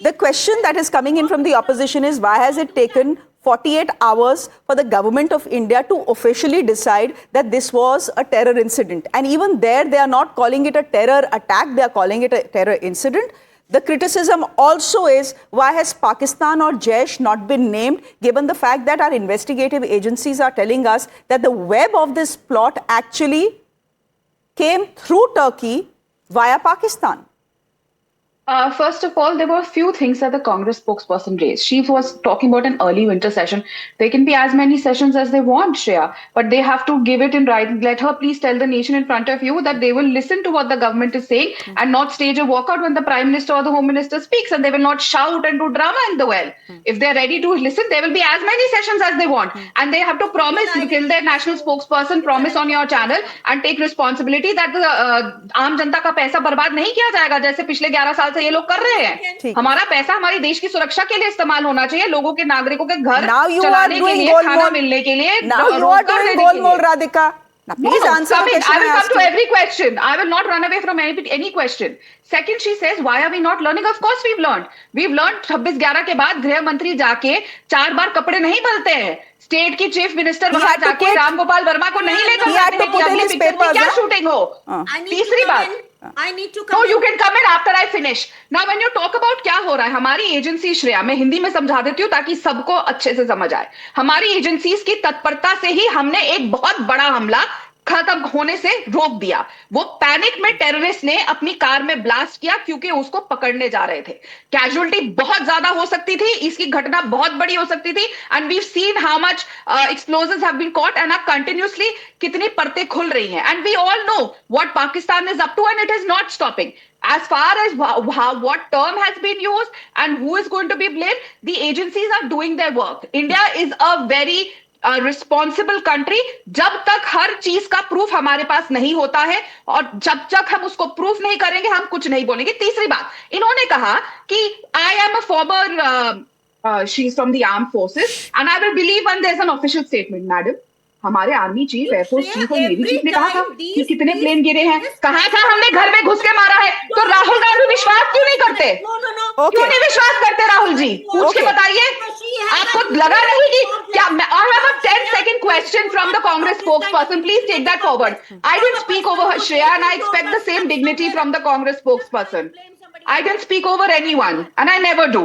The question that is coming in from the opposition is why has it taken 48 hours for the government of India to officially decide that this was a terror incident? And even there, they are not calling it a terror attack, they are calling it a terror incident. The criticism also is why has Pakistan or Jaish not been named, given the fact that our investigative agencies are telling us that the web of this plot actually came through Turkey via Pakistan? First of all, there were a few things that the Congress spokesperson raised. She was talking about an early winter session. There can be as many sessions as they want, Shreya, but they have to give it in writing. Let her please tell the nation in front of you that they will listen to what the government is saying and not stage a walkout when the Prime Minister or the Home Minister speaks, and they will not shout and do drama in the well. If they're ready to listen, there will be as many sessions as they want. And they have to promise, till their national spokesperson promise on your channel and take responsibility that the आम जनता का पैसा बर्बाद नहीं किया जाएगा जैसे पिछले 11 साल ये लोग कर रहे हैं. हमारा पैसा हमारी देश की सुरक्षा के लिए इस्तेमाल होना चाहिए, लोगों के नागरिकों के घर चलाने के लिए, खाना मिलने के लिए. Now you are doing goalmole, Radhika. Now please answer the question. I will come to every question. I will not run away from any question. Second, she says, why are we not learning? Of course we've learned. We've learned 26/11 के बाद गृह मंत्री जाके 4 बार कपड़े नहीं बदलते हैं. State की चीफ मिनिस्टर वहां जाके राम गोपाल वर्मा को नहीं लेकर जाते हैं कि अगली पिक्चर में क्या शूटिंग हो. तीसरी बात, I need to No, come you can come in after I finish. Now, when you talk about क्या हो रहा है, हमारी एजेंसी, श्रेया, मैं हिंदी में समझा देती हूँ ताकि सबको अच्छे से समझ आए. हमारी एजेंसीज की तत्परता से ही हमने एक बहुत बड़ा हमला खत्म होने से रोक दिया. वो पैनिक में टेररिस्ट ने अपनी कार में ब्लास्ट किया क्योंकि उसको पकड़ने जा रहे थे. कैजुअलिटी बहुत ज्यादा हो सकती थी, इसकी घटना बहुत बड़ी हो सकती थी. And we seen how much explosives have been caught and continuously कितनी परतें खुल रही हैं. And we all know what Pakistan is up to and it is not stopping. As far as what term has been used and who is going to be blamed, the agencies are doing their work. India is a very responsible country. जब तक हर चीज का proof हमारे पास नहीं होता है और जब तक हम उसको प्रूफ नहीं करेंगे हम कुछ नहीं बोलेंगे. तीसरी बात, इन्होंने कहा कि I am a former, she is from the arm forces and I will believe when there is an official statement. Madam, हमारे आर्मी चीफ, एयरफोर्स चीफ और नेवी चीफ ने कहा था कि कितने प्लेन गिरे हैं. कहा था हमने घर में घुस के मारा है. तो राहुल गांधी विश्वास क्यों नहीं करते? क्यों नहीं विश्वास करते राहुल जी? पूछ के बताइए. आपको लगा नहीं कि क्या? I have a 10-second question from the Congress spokesperson. Please take that forward. I didn't speak over her, Shreya, and I expect the same dignity from the Congress spokesperson. I didn't speak over anyone, and I never do.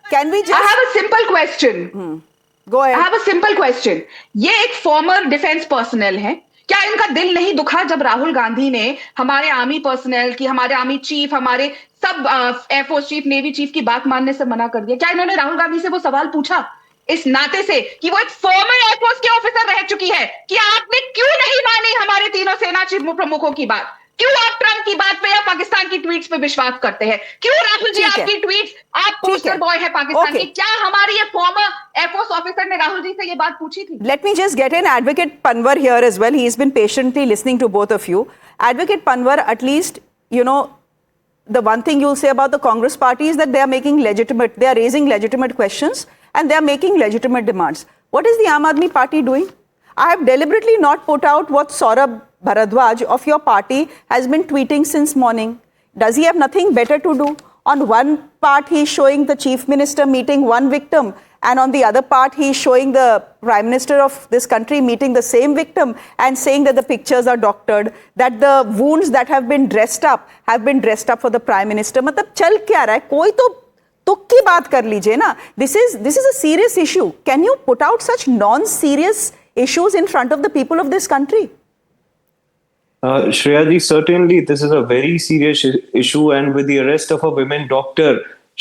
Can we just? I have a simple question. Go ahead. I have a simple question. ये एक farmer defence personnel है. क्या इनका दिल नहीं दुखा जब राहुल गांधी ने हमारे आर्मी पर्सनल की, हमारे आर्मी चीफ, हमारे सब एयरफोर्स चीफ, नेवी चीफ की बात मानने से मना कर दिया? क्या इन्होंने राहुल गांधी से वो सवाल पूछा इस नाते से कि वो एक फॉर्मर एयरफोर्स के ऑफिसर रह चुकी है कि आपने क्यों नहीं मानी हमारे तीनों सेना चीफ प्रमुखों की बात? क्यों आप ट्रंप की बात पे या पाकिस्तान की ट्वीट्स पे विश्वास करते हैं? क्यों राहुल जी आपकी ट्वीट्स, आप पोस्टर बॉय है पाकिस्तान की, क्या हमारी ये फॉर्मर एयरफोर्स ऑफिसर ने राहुल जी से ये बात पूछी थी? Let me just get in Advocate Panwar here as well. He has been patiently listening to both of you. Advocate Panwar, at least, you know, the one thing you'll say about the Congress party is that they are raising legitimate questions and they are making legitimate demands. What is the Aam Aadmi Party doing? I have deliberately not put out what Saurabh Bharadwaj of your party has been tweeting since morning. Does he have nothing better to do? On one part, he is showing the chief minister meeting one victim, and on the other part, he is showing the prime minister of this country meeting the same victim and saying that the pictures are doctored, that the wounds that have been dressed up for the prime minister. मतलब चल क्या रहा है? कोई तो तुक की बात कर लीजिए ना. This is a serious issue. Can you put out such non-serious issues in front of the people of this country? Shreya ji, certainly this is a very serious issue, and with the arrest of a women doctor,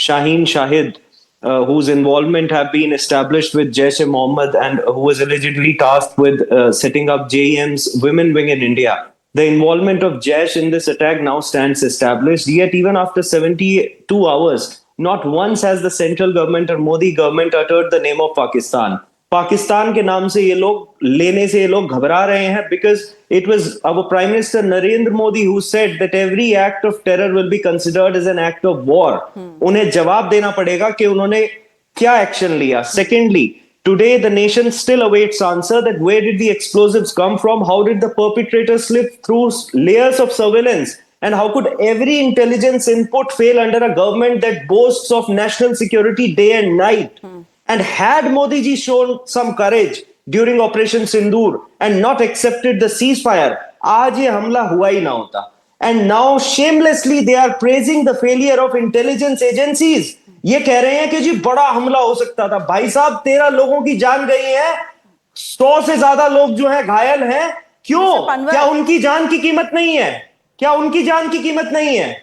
Shaheen Shahid, whose involvement have been established with Jaish-e-Mohammed and who was allegedly tasked with setting up JEM's women wing in India. The involvement of Jaish in this attack now stands established, yet even after 72 hours, not once has the central government or Modi government uttered the name of Pakistan. Pakistan के नाम से ये लोग लेने से ये लोग घबरा रहे हैं because it was our Prime Minister Narendra Modi who said that every act of terror will be considered as an act of war. उन्हें जवाब देना पड़ेगा कि उन्होंने क्या एक्शन लिया. Secondly, today the nation still awaits answer that where did the explosives come from? How did the perpetrator slip through layers of surveillance And how could every intelligence input fail under a government that boasts of national security day and night? And had Modi ji shown some courage during Operation Sindoor and not accepted the ceasefire, आज ये हमला हुआ ही ना होता. And now shamelessly they are praising the failure of intelligence agencies. ये कह रहे हैं कि जी बड़ा हमला हो सकता था. भाई साहब 13 लोगों की जान गई है, 100 से ज्यादा लोग जो है घायल हैं. क्यों? क्या उनकी जान की कीमत नहीं है? क्या उनकी जान की कीमत नहीं है?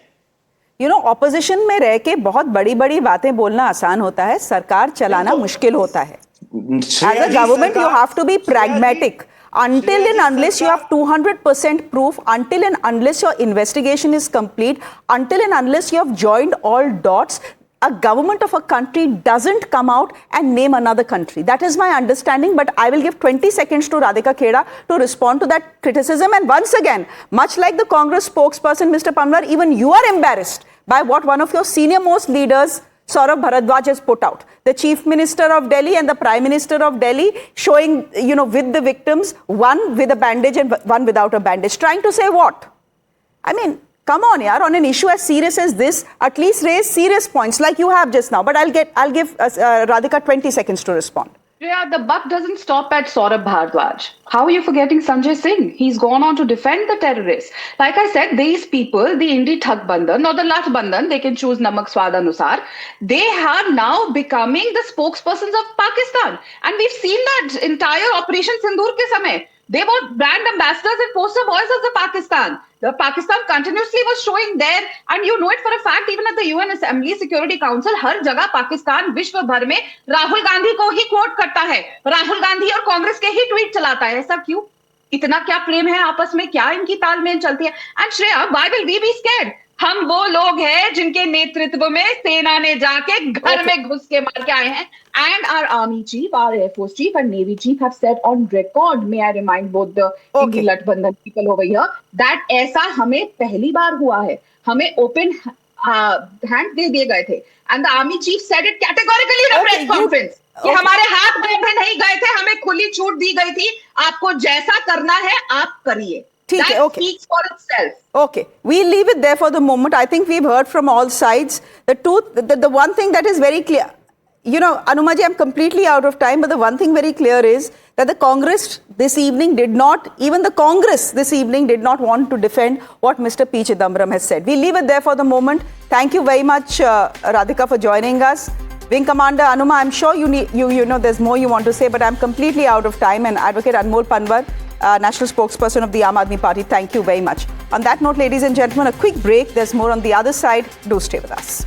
यू नो, ऑपोजिशन में रह के बहुत बड़ी बड़ी बातें बोलना आसान होता है, सरकार चलाना मुश्किल होता है. As a government, you have to be pragmatic. Until and unless you have 200% proof, until and unless your investigation is complete, until and unless you have joined all dots, a government of a country doesn't come out and name another country. That is my understanding, but I will give 20 seconds to Radhika Kheda to respond to that criticism. And once again, much like the Congress spokesperson, Mr. Panwar, even you are embarrassed by what one of your senior most leaders, Saurabh Bharadwaj, has put out. The Chief Minister of Delhi and the Prime Minister of Delhi showing, you know, with the victims, one with a bandage and one without a bandage. Trying to say what? I mean, come on, yaar, on an issue as serious as this, at least raise serious points like you have just now. But I'll give Radhika 20 seconds to respond. Yeah, the buck doesn't stop at Saurabh Bharadwaj. How are you forgetting Sanjay Singh? He's gone on to defend the terrorists. Like I said, these people, the Indi Thak Bandhan or the Lat Bandhan, they can choose Namak Swad Anusar. They are now becoming the spokespersons of Pakistan. And we've seen that entire Operation Sindoor ke samay. They were brand ambassadors and poster boys of the Pakistan. The Pakistan continuously was showing there, and you know it for a fact, even at the UN Assembly Security Council, हर जगह पाकिस्तान विश्व भर में राहुल गांधी को ही coat करता है, राहुल गांधी और कांग्रेस के ही tweet चलाता है. ऐसा क्यों? इतना क्या प्रेम है आपस में? क्या इनकी तालमेल चलती है? And Shreya, why will we be scared? हम वो लोग हैं जिनके नेतृत्व में सेना ने जाके घर में घुस के मार के आए हैं. And our army chief, our air force chief and navy chief have said on record, may I remind both the Indi Lat Bandhan people over here, that ऐसा हमें पहली बार हुआ है. हमें open hand दे दिए गए थे. And the army chief said it categorically in a press conference. कि हमारे हाथ बांधे नहीं गए थे, हमें खुली छूट दी गई थी. आपको जैसा करना है आप करिए. That speaks for itself. Okay, we'll leave it there for the moment. I think we've heard from all sides. The one thing that is very clear, you know, Anumaji, I'm completely out of time, but the one thing very clear is that the Congress this evening did not want to defend what Mr. P. Chidambaram has said. We'll leave it there for the moment. Thank you very much, Radhika, for joining us. Wing Commander Anuma, I'm sure you know there's more you want to say, but I'm completely out of time. And Advocate Anmol Panwar, National Spokesperson of the Aam Aadmi Party, thank you very much. On that note, ladies and gentlemen, a quick break. There's more on the other side. Do stay with us.